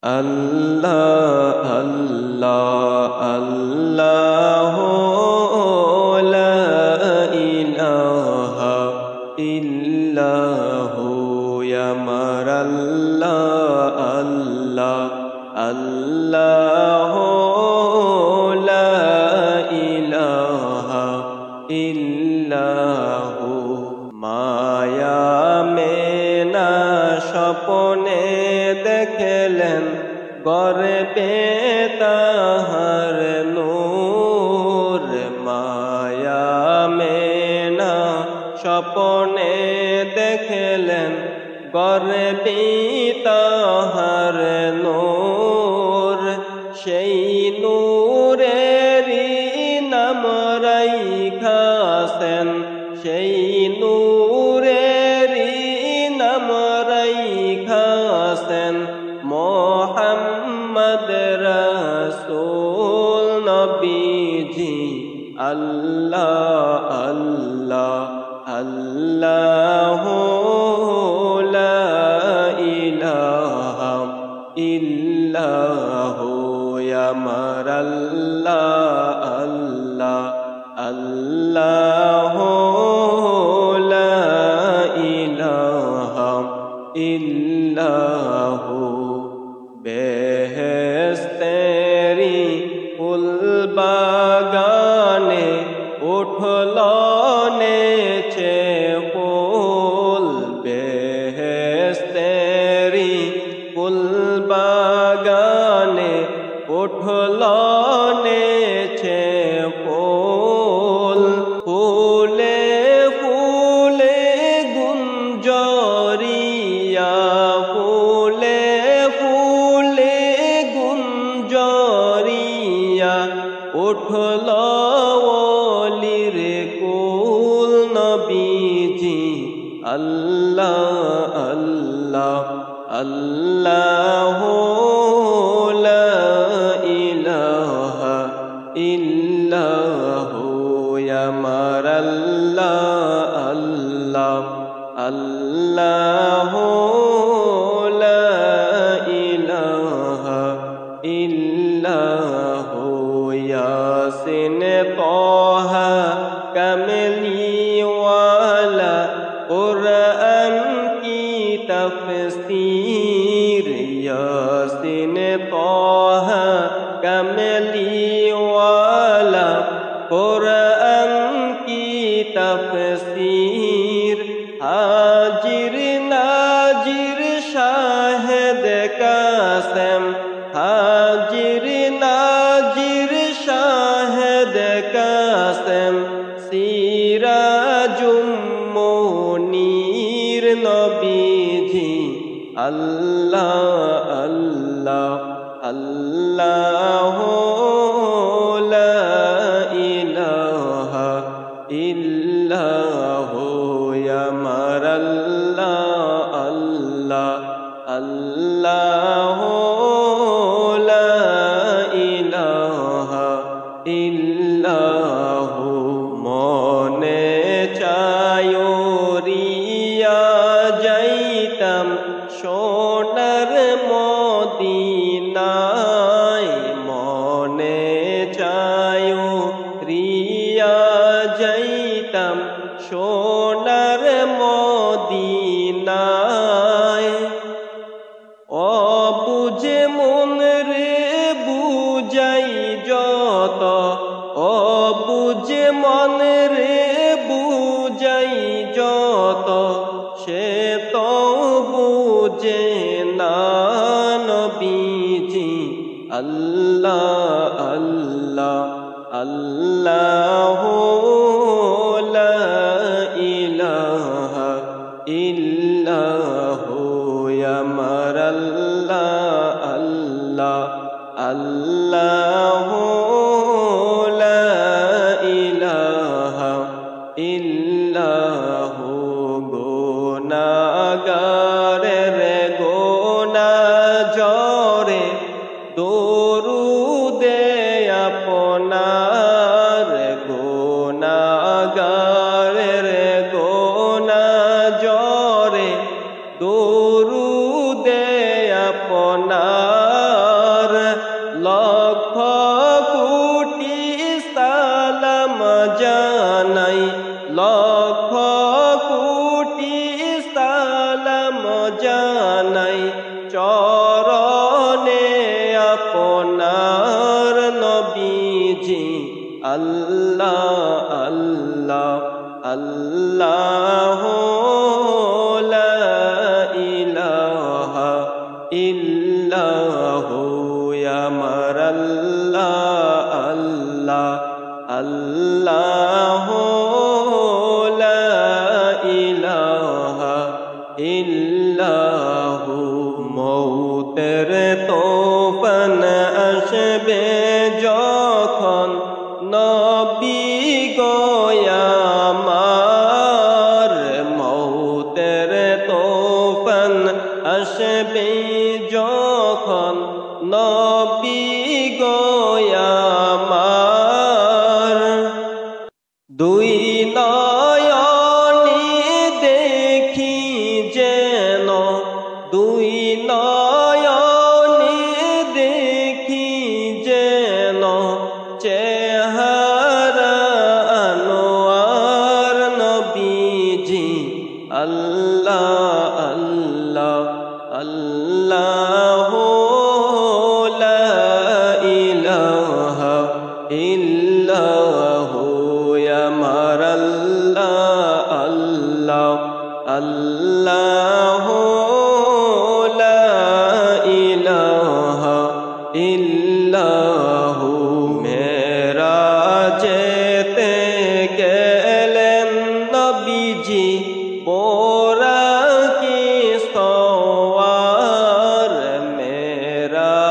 আল্লাহ আল্লাহ আল্লাহ লা ইলাহা ইল্লাহু আমার আল্লাহ আল্লাহ আল্লাহ লা ইলাহা ইল্লাহু মায়া মেনা স্বপ্নে দেখলেন গর্বে তাহার নূর মায়া মেনা স্বপ্নে দেখলেন গর্বে তাহার নূর সেই নূরেরই নাম রাইখাছেন সেই নূরেরই নাম রাইখাছেন মোহাম্মদ রাসূল নবীজি আল্লাহ আল্লাহ আল্লাহ লা ইলাহা ইল্লাহু আমার আল্লাহ আল্লাহ আল্লাহ লা ইলাহা ইল্লাহু বেহেশতেরি ফুল বাগানে উঠল নেচে ফুল বেহেশতেরি ফুল বাগানে উঠল নেচে ফুল ফুলে ফুলে গুঞ্জরিয়া ফুলে ফুলে গুঞ্জরিয়া উঠল ওলির কুল নবীজি আল্লাহ আল্লাহ আল্লাহ লা ইলাহা ইল্লাহু আমার আল্লাহ আল্লাহ আল্লাহ লা ইলাহা ইল্লাহু ইয়াসিন তাহা কামলিওয়ালা কুরআন কি তাফসীর ইয়াসিন তাহা কামলিওয়ালা কুরআন কি তাফসীর হাজির নাজির শাহেদ কাসেম হাজির নাজির শাহেদ কাসেম সিরাজুম মুনীর নবীজি আল্লাহ আল্লাহ আল্লাহ লা ইলাহা ইল্লাহু আমার আল্লাহ আল্লাহ আল্লাহ লা ইলাহা ইল্লাহু মনে চায়রিয়া যাইতাম সোনার মদিনায় মনে চায়রিয়া যাইতাম সোনার মদিনায় অবুঝে মন রে বুঝাই যত অবুঝে মন রে বুঝাই যত সে তো বুঝে না নবীজি আল্লাহ আল্লাহ আল্লাহ লা ইলাহা ইল্লাহু আমার আল্লাহ আল্লাহ আল্লাহ লা ইলাহা ইল্লাহু গুনাহগারের গোনা জরে দরুদে আপনার গুনাহগারের গোনা জরে দরুদে আপনার জানাই লক্ষ কোটি সালাম জানাই চরণে আপনার নবীজি আল্লাহ আল্লাহ আল্লাহ লা ইলাহা ইল্লাহু আমার আল্লাহ আল্লাহ আল্লাহ লা ইলাহা ইল্লাহু মৌতের তোফান আসবে যখন নবী গো আমার মৌতের তোফান আসবে যখন নবী গো আমার দুই নয়নে দেখি যেন দুই নয়নে দেখি যেন চেহারা আনোয়ার নবীজি আল্লাহ আল্লাহ আল্লাহ লা ইলাহা ইল্লাহু আমার আল্লাহ আল্লাহ আল্লাহ লা ইলাহা ইল্লাহু মেরাজেতে গেলেন নবীজি বোরাকি সওয়ার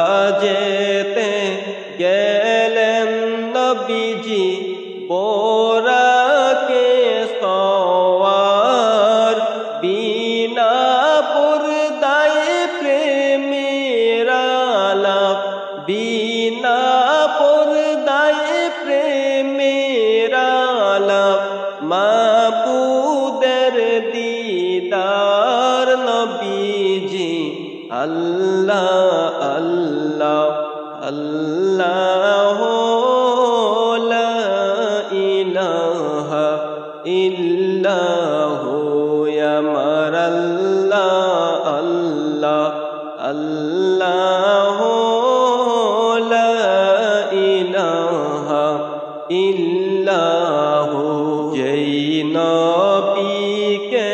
মেরাজেতে গেলেন নবীজি বোরাকে সওয়ার বিনা পর্দায় প্রেমের আলাপ বিনা পর্দায় প্রেমের আলাপ মাবুদের দিদার নবীজি আল্লাহ আল্লাহ আল্লাহ লা ইলাহা ইল্লাহু আমার আল্লাহ আল্লাহ আল্লাহ লা ইলাহা ইল্লাহু যেই নবীকে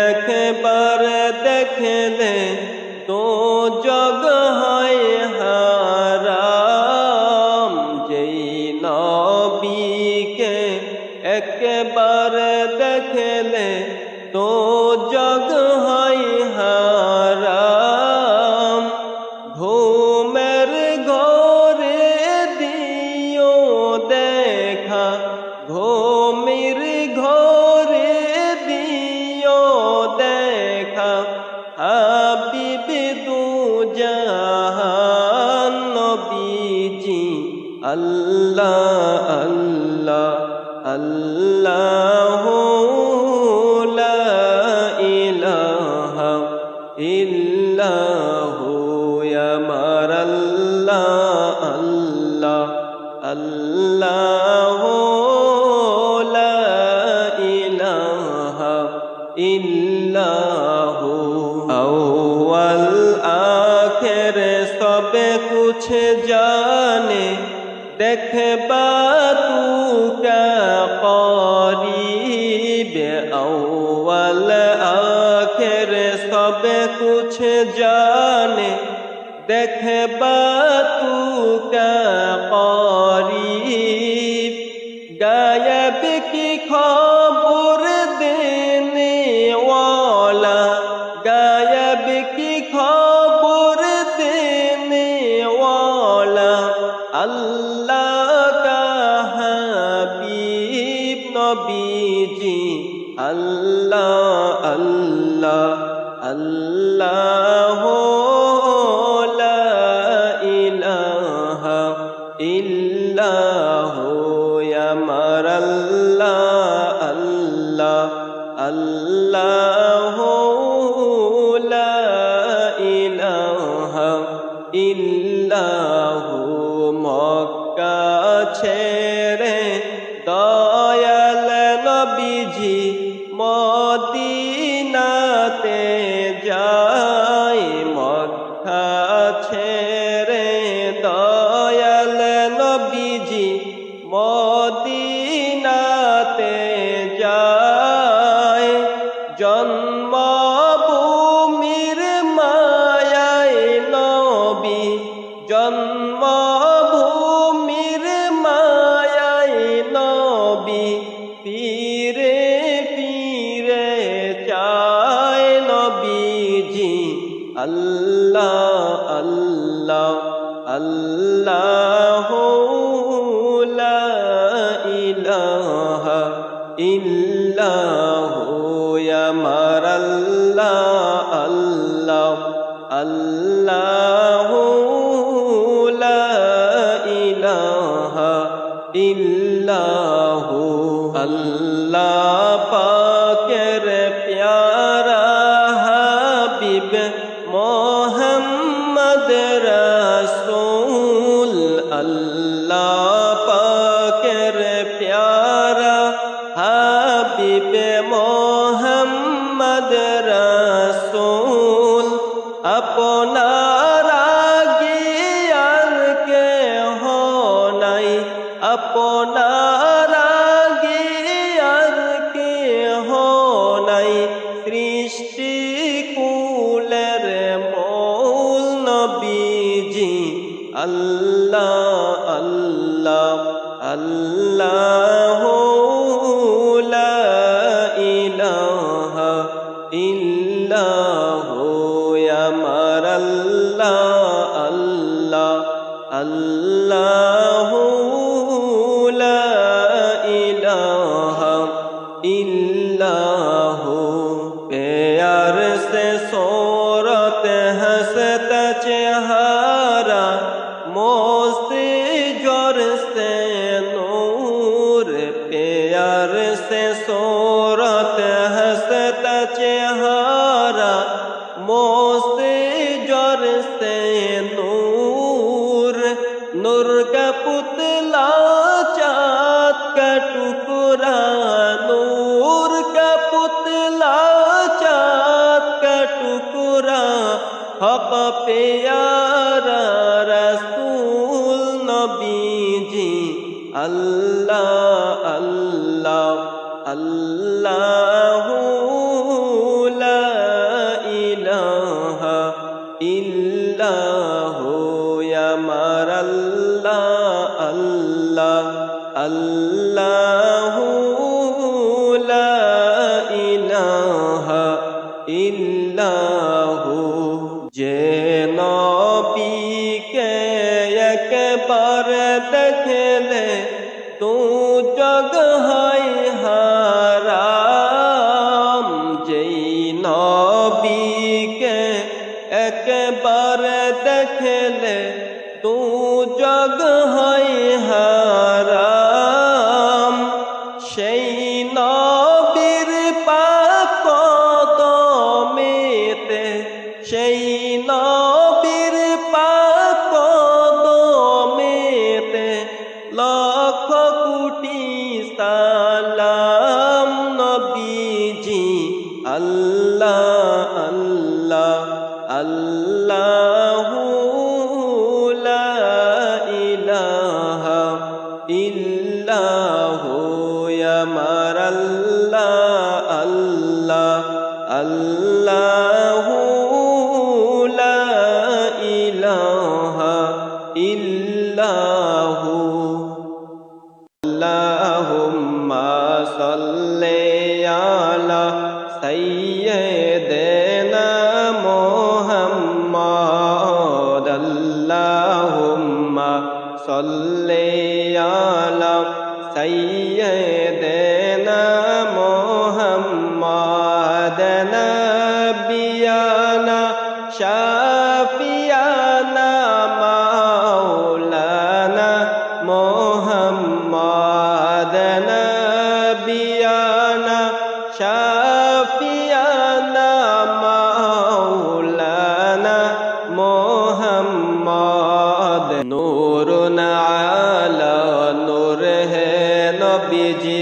একবার দেখলে তো জগ হয় হারাম যেই নবীকে একবার দেখলে তো জগ হয় হারাম ঘুমের ঘরে দিও দেখা ঘুমের ঘরে দিও দেখা হাবিব দু জাহান নবীজি আল্লাহ আল্লাহ আল্লাহ লা ইলাহা ইল্লাহু আমার আল্লাহ আল্লাহ আল্লাহ লা ইলাহা ইল্লাহু আউয়াল আখির সব কুছ জানে দেখবা তু কা করিব আউয়াল আখির সব কুছ জানে দেখবা তু কা করিব গায়ব কি খবর দেনে ওয়ালা গায়ব কি খবর দেনে ওয়ালা আল্লাহ কা হাবিব নবীজি আল্লাহ আল্লাহ আল্লাহ লা ইলাহা ইল্লাহু আমার আল্লাহ আল্লাহ আল্লাহ লা ইলাহা ইল্লাহু মক্কা ছেড়ে দয়াল আছে রে দয়াল নবীজি মদিনাতে যায় জন্মভূমির মায়ায় নবী জন্মভূমির মায়ায় নবী ফিরে ফিরে চায় নবীজি আল্লাহ আল্লাহ আল্লাহ লা ইলাহা ইল্লাহু আমার আল্লাহ আল্লাহ আল্লাহ লা ইলাহা ইল্লাহু আল্লাহ পাকের প্যারা হাবিব মোহাম্মদ রাসূল আল্লাহ পাকের প্যারা হাবিব মোহাম্মদ রাসূল আপনার আগে আর কেহ নাই আপনার আগে আর কেহ নাই সৃষ্টি কুলের মূল নবীজি আল্লাহ আল্লাহ আল্লাহ লা ইলাহা ইল্লাহু আমার আল্লাহ আল্লাহ আল্লাহ লা ইলাহা ইল্লাহু प्यार से सूरत हंसत चेहरा मौत जोर से नूर प्यार से सूरत हंसत चेहरा मौत जोर से नूर नूर का पुतला चाँद का टुकड़ा नूर का पुतला चाँद का टुकड़ा हक प्यारा रसूल नबीजी अल्लाह अल्लाह अल्लाह ला इलाहा इल्लाहु আমার আল্লাহ আল্লাহ আল্লাহু লা ইলাহা ইল্লাহু যে নবীকে একবার দেখলে তু জগ হয় হারাম যেই নবীকে একবার দেখলে তু জগ হয় হারাম সেই নবীর পাক কদমেতে সেই নবীর পাক কদমেতে লক্ষ কোটি সালাম নবীজি আল্লাহ আল্লাহ আল্লাহু লা ইলাহা ইল্লাহু আমার আল্লাহ আল্লাহ আল্লাহু লা ইলাহা ইল্লাহু আল্লাহুম্মা সাল্লি আলা সাইয়্যিদিনা মুহাম্মাদ আল্লাহুম্মা সাল্লি আলা সাইয়্যিদিনা মুহাম্মাদ নাবিয়ানা শাফিয়ানা মাওলানা মুহাম্মাদ নাবিয়ানা শাফিয়ানা মাওলানা মুহাম্মাদ নূরুন আলা নূর হে নবীজি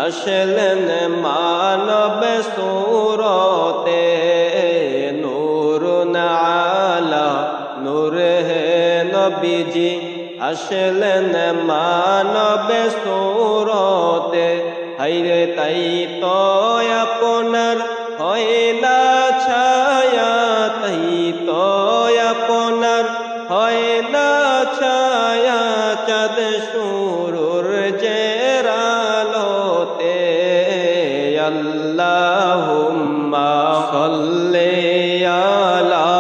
আসলেন মানব सूरते नूरुन आला নূর হে নবীজি আসলেন মানব সুরতে হাইরে তাই তো আপনার হয় না ছায়া তাই তো আপনার হয় না ছায়া চাঁদ সূরুর জেরালোতে আল্লাহুম্মা সাল্লি আলা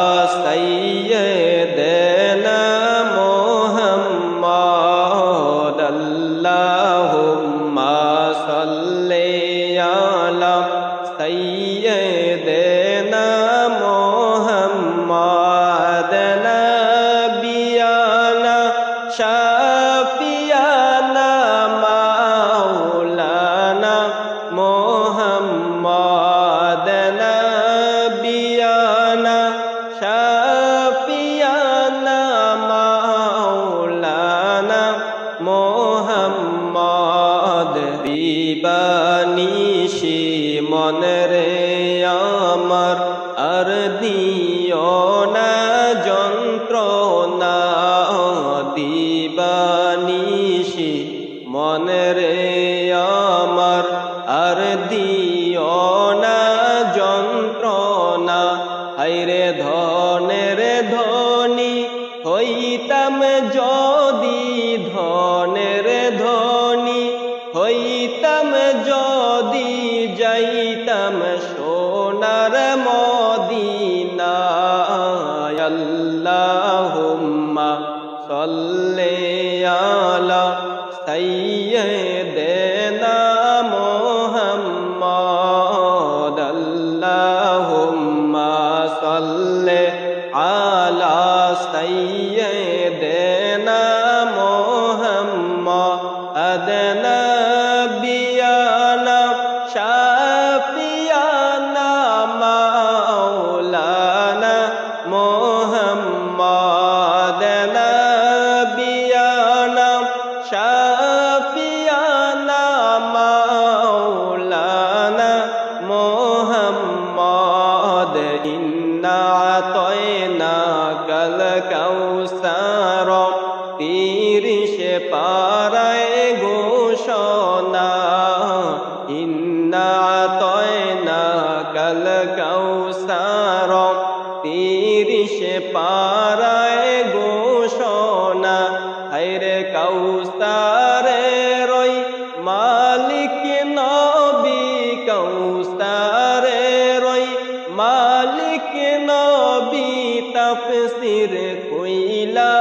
সাইয়্যিদিনা মুহাম্মাদ আল্লাহুম্মা সাল্লি আলা সাইয়্যিদিনা মুহাম্মাদ নাবিয়ানা শাফিয়ানা মাওলানা মুহাম্মাদ নাবিয়ানা শাফিয়ানা মাওলানা মুহাম্মাদ দিবানিশি মনরে আমার আর দিও না যন্ত্রণা দিবানিশি মনরে আমার আর দিও না যন্ত্রণা হায়রে ধনের ধনী হইতাম যদি ধনের ধনী হইতাম যদি যাইতাম সোনার মদিনায় আল্লাহুম্মা সাল্লি আলা সাইয়্যিদিনা মুহাম্মাদ আল্লাহুম্মা সাল্লি আলা সাইয়্যিদিনা মুহাম্মাদ নাবিয়ানা শাফিয়ানা মাওলানা মুহাম্মাদ নাবিয়ানা শাফিয়ানা মাওলানা মুহাম্মাদ ইন্না আতাইনাকাল কাউসার 30 পারায় ঘোষণা ইন্না আতাইনাকাল কাউসার 30 পারায় ঘোষণা হায়রে কাউসারের ওই মালিক নবী কাউসারের ওই মালিক নবী তাফসীর কইলা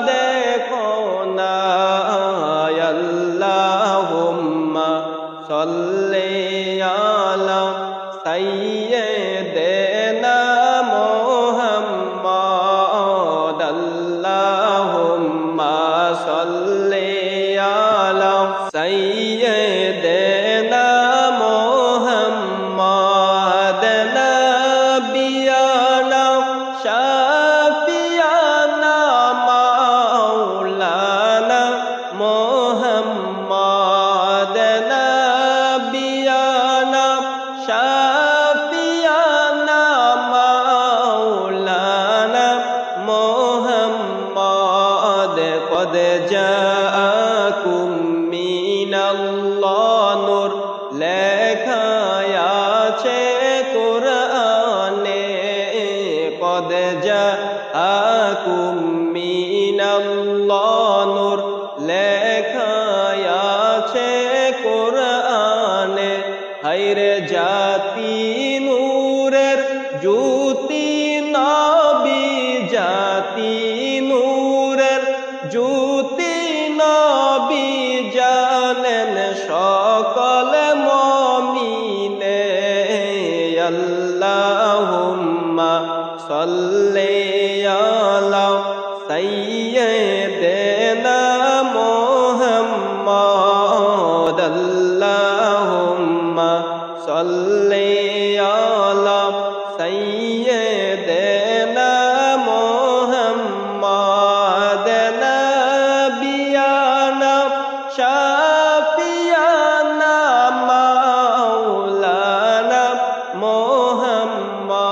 দেখো না আল্লাহুম্মা সাল্লি আলা সাইয়্যিদিনা মুহাম্মাদ আল্লাহুম্মা সাল্লি আলা সাইয়্যিদিনা মুহাম্মাদ নাবিয়ানা শাফিয়ানা মাওলানা মুহাম্মাদ নাবিয়ানা শাফিয়ানা মাওলানা মুহাম্মাদ কদ জাআকুম মিনাল্লাহ নূর লেখা আছে কোরআনে কদ জাআকুম মিনাল্লাহ নূর লেখা আছে কোরআনে হায়রে জাতি নূরের জ্যোতি নবী জাতি নূরের জ্যোতি নবী জানেন সকল মুমিনে আল্লাহুম্মা সাল্লি আলা সাইয়্যিদিনা মুহাম্মাদ আল্লাহুম্মা সাল্লি আলা সাইয়্যিদিনা মুহাম্মাদ নাবিয়ানা শাফিয়ানা মাওলানা মুহাম্মাদ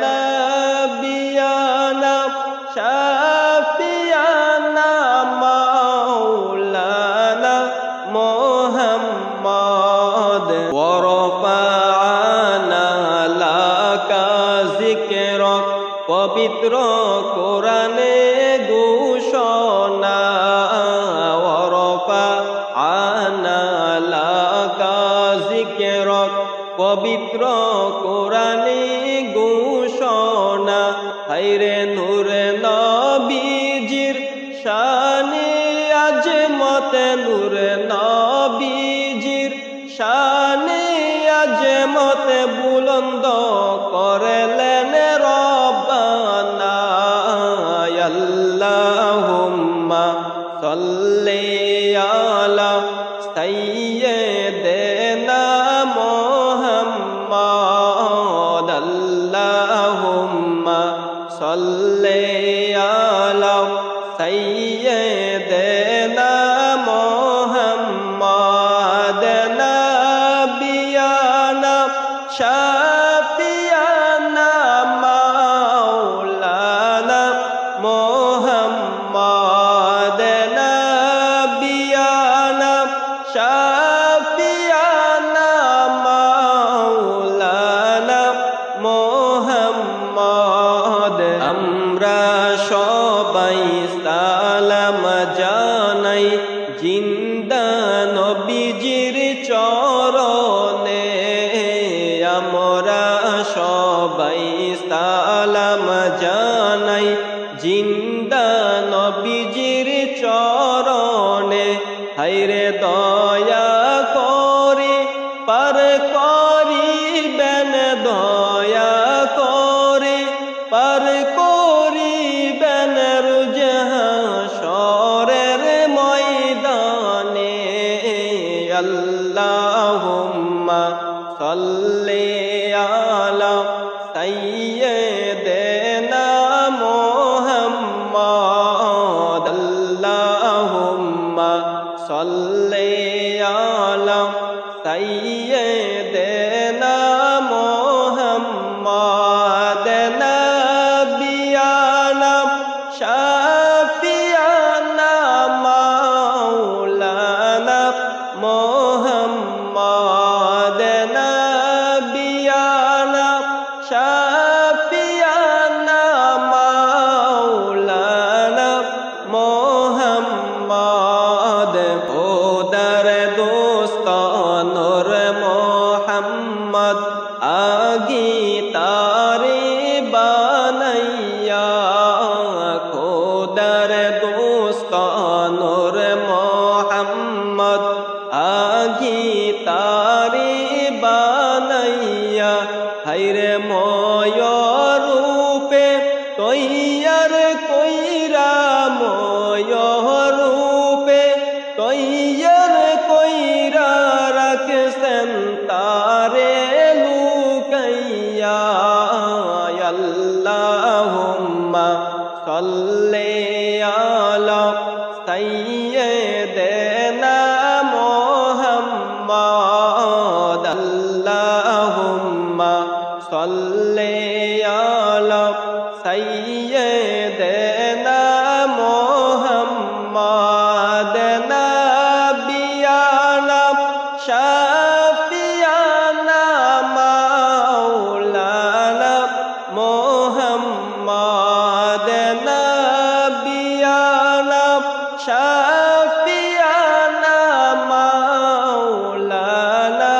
নাবিয়ানা শাফিয়ানা মাওলানা মুহাম্মদ ওয়ারফা'না লাকা যিকরাক পবিত্র কোরআনে ঘোষণা ওয়ারফা'না লাকা যিকরাক পবিত্র কোরআনে ঘোষণা হায়রে নূরে নবীজির শানে আজমত নূরে নবীজির শানে আজমত বুলন্দ করলেন রব্বানা আল্লাহুম্মা সাল্লি আলা সাইয়্যিদিনা মুহাম্মদ আল্লাহুম্মা সাল্লি আলা সাইয়্যিদিনা মুহাম্মদ নাবিয়ানা শাফিয়ানা মাওলানা মুহাম্মদ নাবিয়ানা শাফিয়ানা মাওলানা মুহাম্মদ আমরা সবাই সালাম জানাই জিন্দা নবীজির চরণে আমরা সবাই সালাম জানাই জিন্দা নবীজির চরণে হায়রে দয়া করে পার করিবেন দয়া করে পার করিবেন রোজ হাশরের ময়দানে আল্লাহুম্মা সাল্লি আলা সাইয়্যিদিনা মুহাম্মদ আল্লাহুম্মা সাল্লি আলা সাইয়্যিদিনা মুহাম্মদ নাবিয়ানা শাফিয়ানা মাওলানা মুহাম্মদ নাবিয়ানা শাফিয়ানা মাওলানা মুহাম্মদ খোদার দোস্ত নূর মুহাম্মদ আগি তারে বানাইয়া খোদার দোস্ত নূর মুহাম্মদ আগি তারে বানাইয়া হায়রে ময়ূরূপে তৈয়ার কইরা ময়ূরূপে তৈয়ার কইরা রাখছেন তারে লুকাইয়া আল্লাহুম্মা সাল্লি আলা সাইয়্যিদিনা মুহাম্মদ আল্লাহুম্মা সাল্লি আলা সাইয়্যিদিনা মুহাম্মদ নাবিয়ানা শাফিয়ানা মাওলানা মুহাম্মদ নাবিয়ানা শাফিয়ানা মাওলানা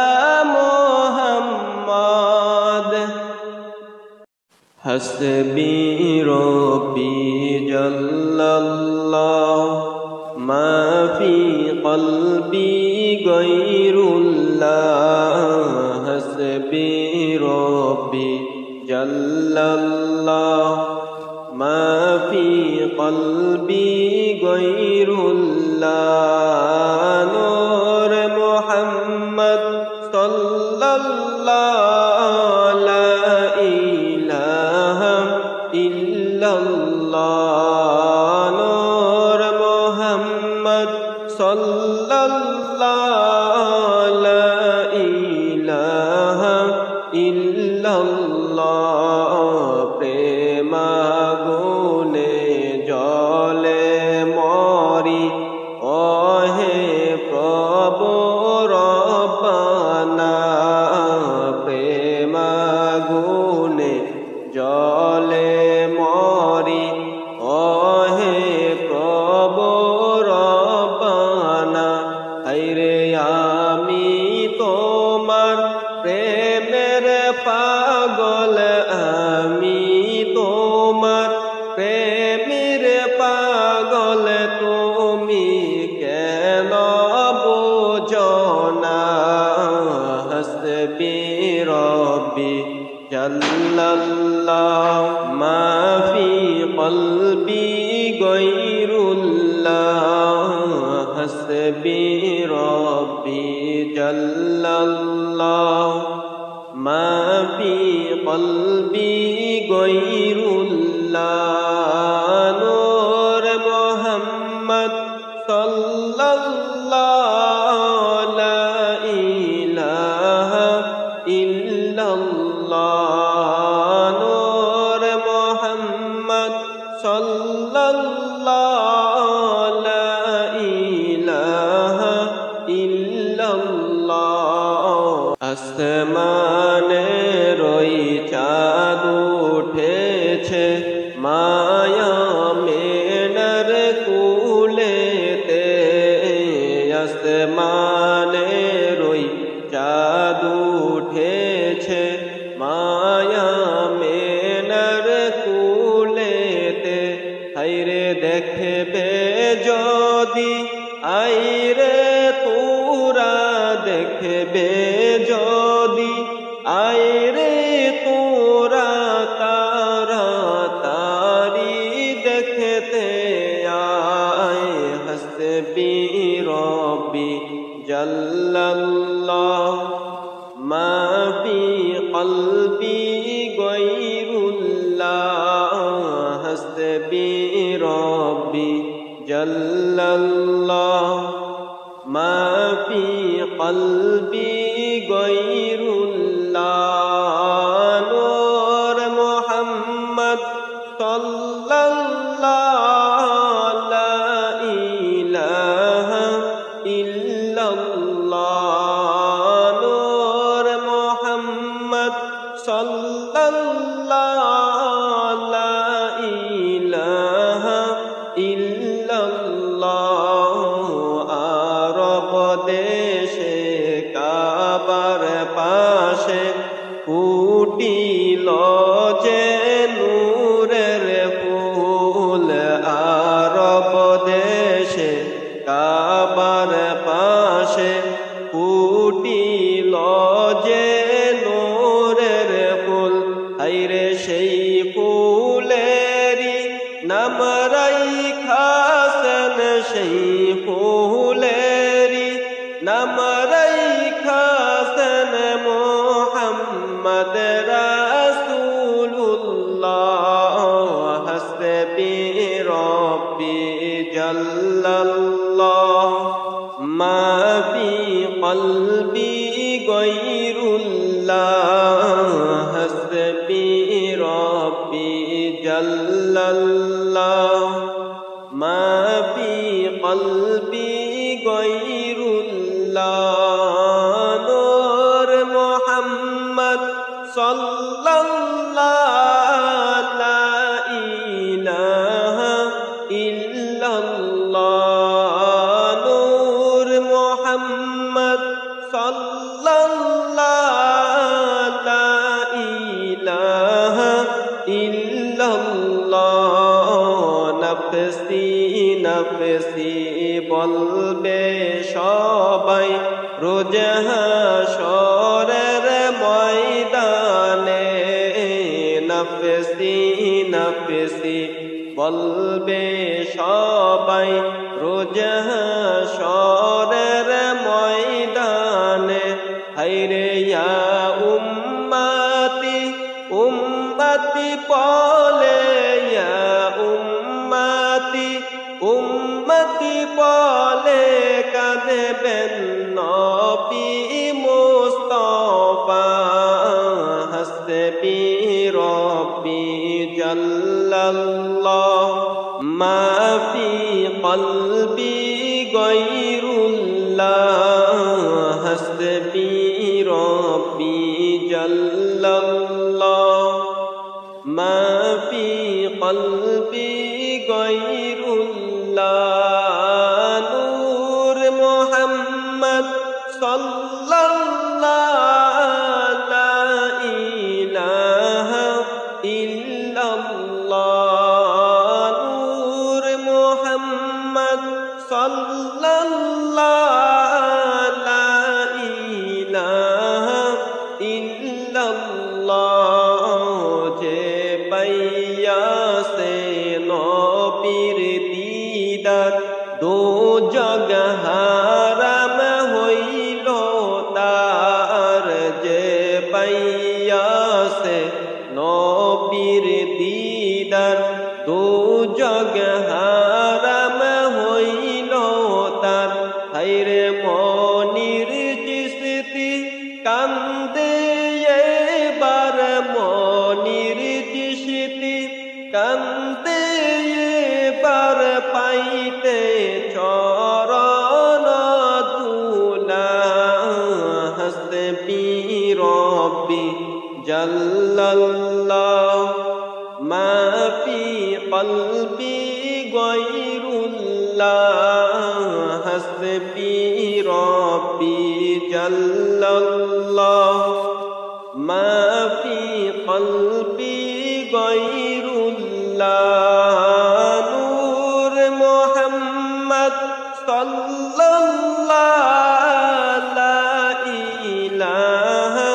মুহাম্মদ হাসবি রব্বি জাল্লাল্লাহ মা ফি কলবি গায়রুল্লাহ হাসবি রব্বি জাল্লাল্লাহ মা ফি কলবি গায়রুল্লাহ নূর মুহাম্মদ সাল্লাল্লাহু লা ইলাহা ইল্লাল্লাহ নূর মুহাম্মদ সাল্লাল্লাহু লা ইলাহা ইল্লাল্লাহ প্রেমাগুনে গয়রুল্লাহ হাসবি রব্বি জাল্লাল্লাহ মা ফি কলবি গয়রুল্লাহ নূর মুহাম্মদ সাল্লাল্লাহু লা ইলাহা ইল্লাল্লাহ নূর মুহাম্মদ সাল্লাল্লাহু লা ইলাহা ইল্লাল্লাহ আসমানে রই চাঁদ উঠেছে মায়া মেনার কুলেতে আসমানে রই চাঁদ উঠেছে মায়া মেনার কুলেতে হায়রে দেখবে যদি আইরে তোরা দেখবে যদি আইরে তোরা তারা তারি দেখতে আয় হাসবি রব্বি জাল্লাল্লাহ মা ফি কলবি গয়রুল্লাহ হাসবি রব্বি জাল্লাল্লাহ মা ফি কলবি গয়রুল্লাহ নূর মুহাম্মদ সাল্লাল্লাহু লা ইলাহা ইল্লাল্লাহ নূর মুহাম্মদ সাল্লাল্লাহু লা ইলাহা ইল্লাল্লাহ আরব দেশে কাবার পাশে ফুটিল যে নূরের ফুল আরব দেশে কাবার পাশে ফুটিল যে নূরের ফুল হায়রে সেই ফুলেরি নাম রাইখাছেন সেই ফুলেরি নাম রাইখাছেন মুহাম্মদ রাসূলুল্লাহ হাসবি রব্বি জাল্লাল্লাহ মা ফি কলবি গয়রুল্লাহ হাসবি রব্বি জাল্লাল্লাহ মা ফি কলবি গয়রুল্লাহ নূর মুহাম্মদ সাল্লাল্লাহু লা ইলাহা ইল্লাল্লাহ নূর মুহাম্মদ সাল্লাল্লাহু লা ইলাহা ইল্লাল্লাহ নফসি নফসি বলবে সবাই রোজ হাশরের ময়দানে নফসি নফসি বলবে সবাই রোজ হাশরের ময়দানে হায়রে ইয়া উম্মতি উম্মতি বলে ইয়া উম্মতি উম্মতি বলে কাঁদবেন নবী মুস্তাফা হাসবি রব্বি জাল্লাল্লাহ মা ফি কলবি গয়রুল্লাহ হাসবি রব্বি জাল্লাল্লাহ মা ফি কলবি গয়রুল্লাহ নূর মুহাম্মদ সাল্লাল্লাহু লা ইলাহা ইল্লাল্লাহ নূর মুহাম্মদ সাল্লাল্লাহু লা ইলাহা ইল্লাল্লাহ যে পাইয়া সে নবীর দিদার দোজখ হারাম হইল তার যে পাইয়াছে নবীর দিদার দোজখ হারাম হইল তার হায়রে মনির চিশতি কান্দে এবার মনির চিশতি কান্দে এবার পাইতে চরণ দুলা হাসবি রব্বি জাল্লাল্লাহ মা ফি কলবি গায়রুল্লাহ হাসবি রব্বি জাল্লাল্লাহ মা ফি কলবি গায়রুল্লাহ নূর মুহাম্মদ সাল্লাল্লাহু লা ইলাহা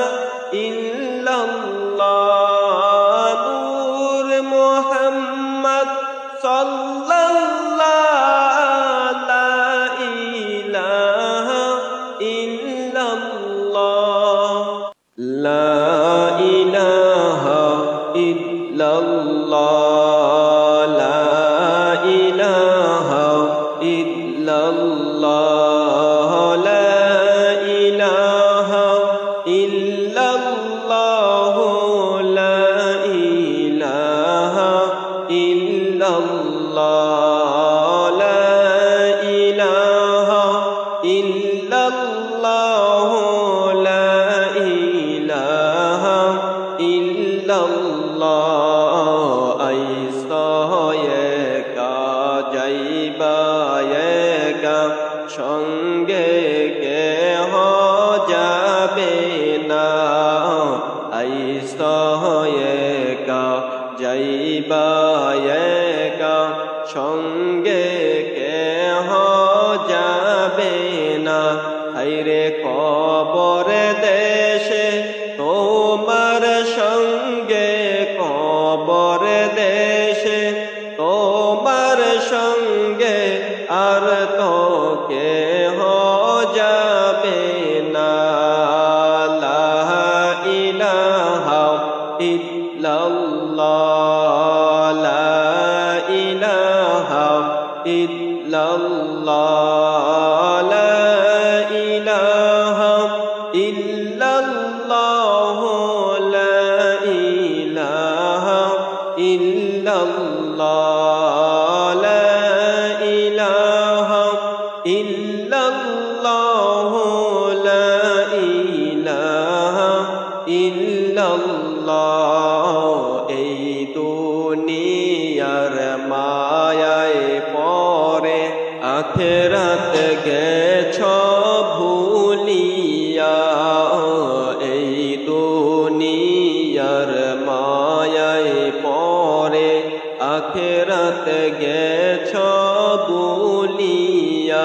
ইল্লাল্লাহ নূর মুহাম্মদ সাল্লাল্লাহু লা ইলাহা ইল্লাল্লাহ লা ইলাহা ইল্লাল্লাহ লা ইলাহা ইল্লাল্লাহ লা ইলাহা ইল্লাল্লাহ লা ইলাহা ইল্লাল্লাহ লা ইলাহা ইল্লাল্লাহ লা ইলাহা ইল্লাল্লাহ আইসা একা যাইবা একা সঙ্গে কেহ যাবে না আইসা একা যাইবা একা সঙ্গে কেহ যাবে না হায়রে কবর দেশে তোমার সঙ্গে কবর দেশে তোমার সঙ্গে আর তো কেহ যাবে না লা ইলাহা ইল্লাল্লাহ লা ইলাহা ইল্লাল্লাহ লা ইলাহা ইল্লাল্লাহ লা ইলাহা ইল্লাল্লাহ লা ইলাহা ইল্লাল্লাহ লা ইলাহা ইল্লাল্লাহ এই দুনিয়ার মায়ায় পরে আখিরাত গেছ ভুলিয়া এই দুনিয়ার মায়ায় পরে আখিরাত গেছ ভুলিয়া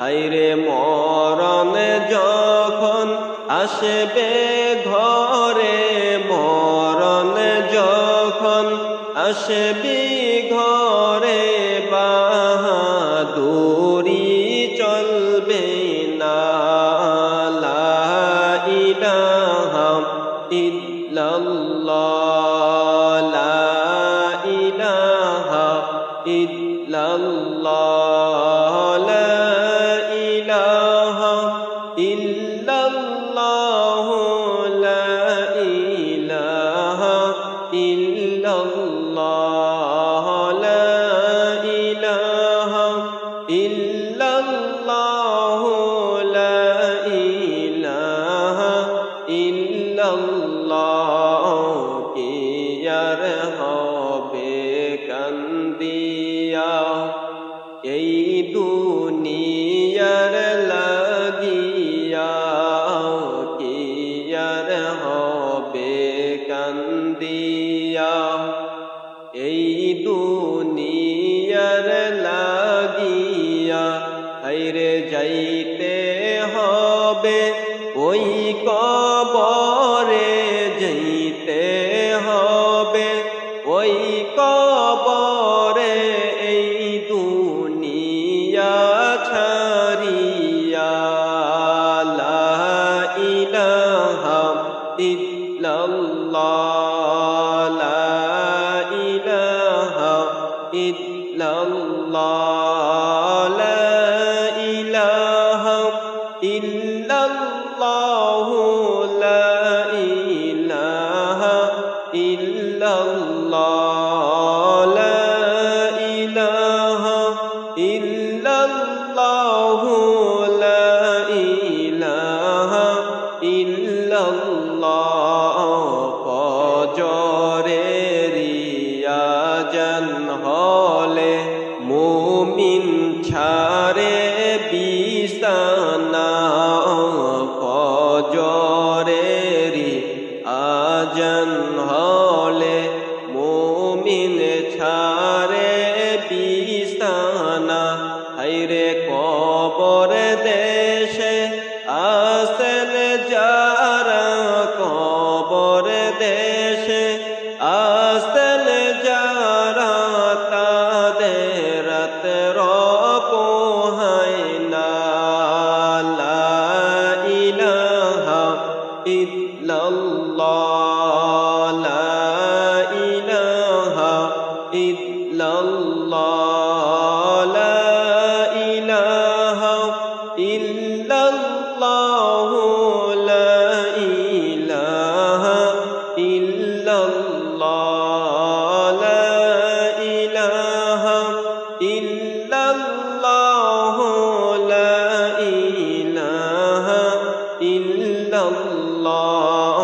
হায়রে মরণ যখন আসবে ঘরে মরণ যখন আসবে ঘরে বাহাদুরি চলবে না লা ইলাহা ইল্লাল্লাহ লা ইলাহা ইল্লাল্লাহ লা ইলাহা ইল্লাল্লাহ লা ইলাহা ইল্লাল্লাহ লা ইলাহা ইল্লাল্লাহ লা ইলাহা ইল্লাল্লাহ কি আর হবে কান্দিয়া এই দুনিয়ার লাগিয়া কি আর হবে কান্দিয়া এই দুনিয়ার লাগিয়া হায়রে যাইতে হবে ওই কবরে যাইতে হবে ওই কবরে এই দুনিয়া ইল্লাল্লাহ লা ইলাহা ইল্লাল্লাহ লা ইলাহা ইল্লাল্লাহ লা ইলাহা ইল্লাল্লাহ লা ইলাহা ইল্লাল্লাহ ফজরের আযান হলে মুমিন ছাড়ে বিছানা ফজরের আযান হলে মুমিন ছাড়ে বিছানা হায়রে কবর দেশে আসেন যারা কবর দেশে আসেন যারা তাদের রাতের পোহায় না লা ইলাহা ইল্লাল্লাহ লা ইলাহা ইল্লাল্লাহ লা ইলাহা ইল্লাল্লাহ লা ইলাহা ইল্লাল্লাহ লা ইলাহা ইল্লাল্লাহ লা ইলাহা ইল্লাল্লাহ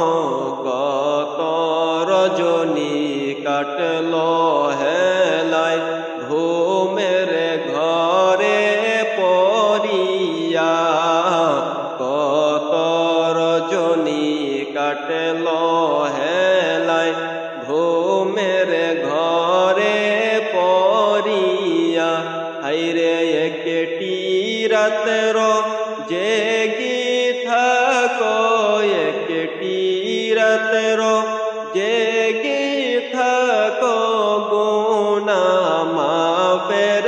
কত রজনী কাটলো হেলায় ঘুমের ঘরে পড়িয়া কত রজনী কাটলো হেলায় ঘুমের ঘরে পড়িয়া হায়রে একটি রাতের জেগি থাকো একটি রাতের জেগি থাকো গুনাহ মাফের